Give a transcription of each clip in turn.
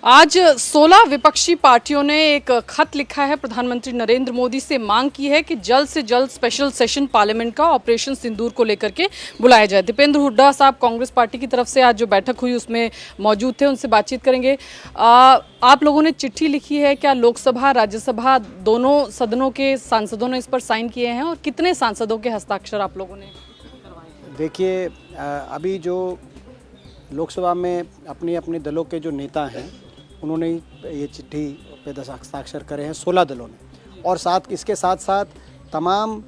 आज 16 विपक्षी पार्टियों ने एक खत लिखा है, प्रधानमंत्री नरेंद्र मोदी से मांग की है कि जल्द से जल्द स्पेशल सेशन पार्लियामेंट का ऑपरेशन सिंदूर को लेकर के बुलाया जाए। दीपेंद्र हुड्डा साहब कांग्रेस पार्टी की तरफ से आज जो बैठक हुई उसमें मौजूद थे, उनसे बातचीत करेंगे। आप लोगों ने चिट्ठी लिखी है, क्या लोकसभा राज्यसभा दोनों सदनों के सांसदों ने इस पर साइन किए हैं और कितने सांसदों के हस्ताक्षर आप लोगों ने करवाए हैं? देखिए, अभी जो लोकसभा में अपने अपने दलों के जो नेता हैं उन्होंने ये चिट्ठी पे हस्ताक्षर करे हैं 16 दलों ने, और इसके साथ साथ तमाम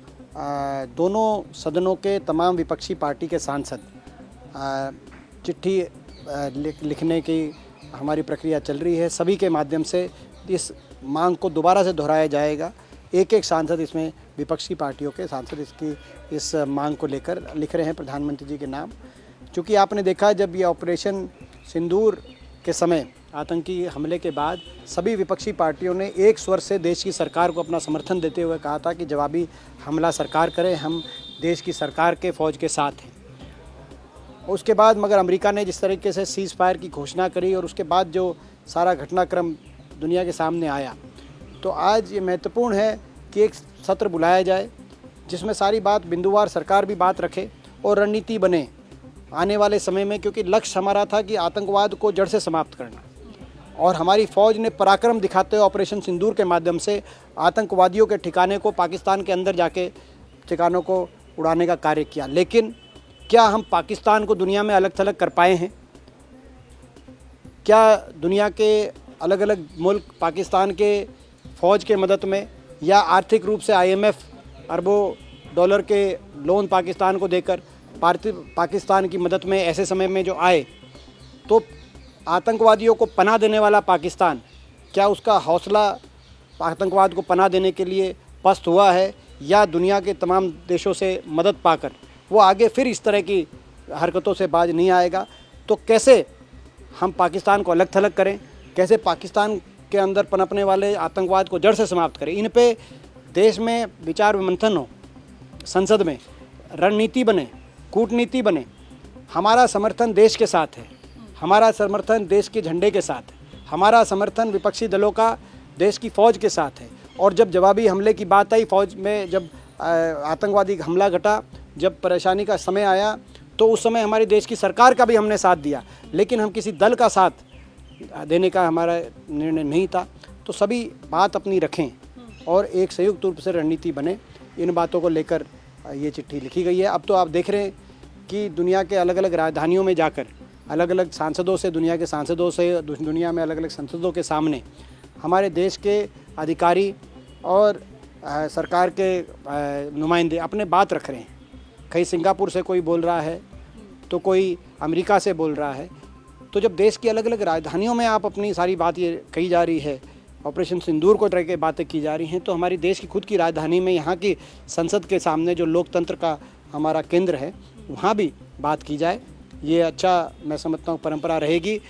दोनों सदनों के तमाम विपक्षी पार्टी के सांसद चिट्ठी लिखने की हमारी प्रक्रिया चल रही है। सभी के माध्यम से इस मांग को दोबारा से दोहराया जाएगा। एक एक सांसद इसमें विपक्षी पार्टियों के सांसद इस मांग को लेकर लिख रहे हैं प्रधानमंत्री जी के नाम। क्योंकि आपने देखा, जब ये ऑपरेशन सिंदूर के समय आतंकी हमले के बाद सभी विपक्षी पार्टियों ने एक स्वर से देश की सरकार को अपना समर्थन देते हुए कहा था कि जवाबी हमला सरकार करे, हम देश की सरकार के फ़ौज के साथ हैं। उसके बाद मगर अमेरिका ने जिस तरीके से सीज़ फायर की घोषणा करी और उसके बाद जो सारा घटनाक्रम दुनिया के सामने आया, तो आज ये महत्वपूर्ण है कि एक सत्र बुलाया जाए जिसमें सारी बात बिंदुवार सरकार भी बात रखे और रणनीति बने आने वाले समय में। क्योंकि लक्ष्य हमारा था कि आतंकवाद को जड़ से समाप्त करना, और हमारी फ़ौज ने पराक्रम दिखाते हुए ऑपरेशन सिंदूर के माध्यम से आतंकवादियों के ठिकाने को, पाकिस्तान के अंदर जाके ठिकानों को उड़ाने का कार्य किया। लेकिन क्या हम पाकिस्तान को दुनिया में अलग थलग कर पाए हैं? क्या दुनिया के अलग अलग मुल्क पाकिस्तान के फ़ौज के मदद में या आर्थिक रूप से IMF अरबों डॉलर के लोन पाकिस्तान को देकर पाकिस्तान की मदद में ऐसे समय में जो आए, तो आतंकवादियों को पनाह देने वाला पाकिस्तान, क्या उसका हौसला आतंकवाद को पनाह देने के लिए पस्त हुआ है, या दुनिया के तमाम देशों से मदद पाकर वो आगे फिर इस तरह की हरकतों से बाज नहीं आएगा? तो कैसे हम पाकिस्तान को अलग थलग करें, कैसे पाकिस्तान के अंदर पनपने वाले आतंकवाद को जड़ से समाप्त करें? इन पे देश में विचार विमंथन हो, संसद में रणनीति बने, कूटनीति बने। हमारा समर्थन देश के साथ है, हमारा समर्थन देश के झंडे के साथ है, हमारा समर्थन विपक्षी दलों का देश की फ़ौज के साथ है। और जब जवाबी हमले की बात आई, फ़ौज में जब आतंकवादी हमला घटा, जब परेशानी का समय आया, तो उस समय हमारे देश की सरकार का भी हमने साथ दिया, लेकिन हम किसी दल का साथ देने का हमारा निर्णय नहीं था। तो सभी बात अपनी रखें और एक संयुक्त रूप से रणनीति बने। इन बातों को लेकर ये चिट्ठी लिखी गई है। अब तो आप देख रहे हैं कि दुनिया के अलग अलग राजधानियों में जाकर अलग अलग सांसदों से, दुनिया के सांसदों से, दुनिया में अलग अलग संसदों के सामने हमारे देश के अधिकारी और सरकार के नुमाइंदे अपने बात रख रहे हैं। कहीं सिंगापुर से कोई बोल रहा है, तो कोई अमेरिका से बोल रहा है। तो जब देश की अलग अलग राजधानियों में आप अपनी सारी बात ये कही जा रही है, ऑपरेशन सिंदूर को तरह की बातें की जा रही हैं, तो हमारी देश की खुद की राजधानी में, यहाँ की संसद के सामने जो लोकतंत्र का हमारा केंद्र है, वहाँ भी बात की जाए। ये अच्छा, मैं समझता हूँ, परंपरा रहेगी।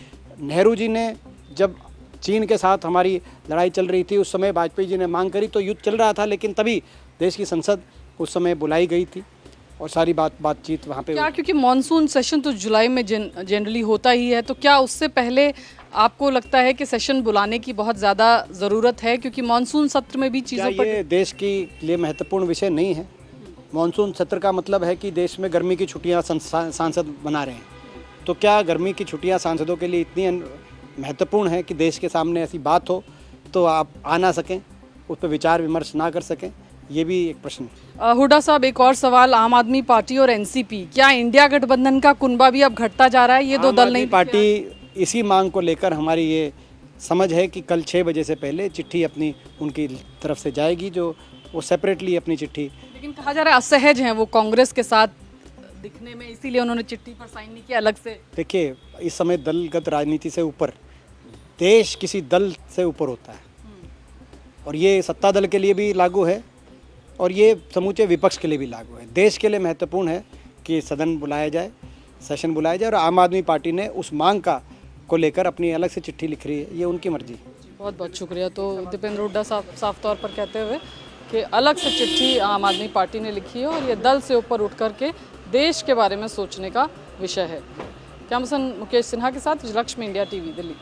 नेहरू जी ने जब चीन के साथ हमारी लड़ाई चल रही थी, उस समय वाजपेयी जी ने मांग करी, तो युद्ध चल रहा था, लेकिन तभी देश की संसद उस समय बुलाई गई थी और सारी बातचीत वहाँ पे। क्या क्योंकि मॉनसून सेशन तो जुलाई में जनरली होता ही है, तो क्या उससे पहले आपको लगता है कि सेशन बुलाने की बहुत ज़्यादा ज़रूरत है? क्योंकि मॉनसून सत्र में भी चीज़ों पर ये देश के लिए महत्वपूर्ण विषय नहीं है। मॉनसून सत्र का मतलब है कि देश में गर्मी की छुट्टियां सांसद बना रहे हैं। तो क्या गर्मी की छुट्टियां सांसदों के लिए इतनी महत्वपूर्ण है कि देश के सामने ऐसी बात हो तो आप आ ना सकें, उस पर विचार विमर्श ना कर सकें? ये भी एक प्रश्न है। हुड्डा साहब, एक और सवाल, आम आदमी पार्टी और NCP, क्या इंडिया गठबंधन का कुनबा भी अब घटता जा रहा है? ये दो दल नहीं, पार्टी इसी मांग को लेकर हमारी ये समझ है कि कल 6 बजे से पहले चिट्ठी अपनी उनकी तरफ से जाएगी, जो वो सेपरेटली अपनी चिट्ठी। लेकिन कहा जा रहा है असहज हैं वो कांग्रेस के साथ दिखने में, इसीलिए उन्होंने चिट्ठी पर साइन नहीं किया अलग से। देखिए, इस समय दलगत राजनीति से ऊपर देश किसी दल से ऊपर होता है, और ये सत्ता दल के लिए भी लागू है और ये समूचे विपक्ष के लिए भी लागू है। देश के लिए महत्वपूर्ण है कि सदन बुलाया जाए, सेशन बुलाया जाए, और आम आदमी पार्टी ने उस मांग को लेकर अपनी अलग से चिट्ठी लिख रही है। ये उनकी मर्जी। बहुत बहुत शुक्रिया। तो दीपेंद्र हुड्डा साहब साफ तौर पर कहते हुए कि अलग से चिट्ठी आम आदमी पार्टी ने लिखी है और ये दल से ऊपर उठ करके देश के बारे में सोचने का विषय है। कैमरा पर्सन मुकेश सिन्हा के साथ विजयलक्ष्मी, इंडिया TV, दिल्ली।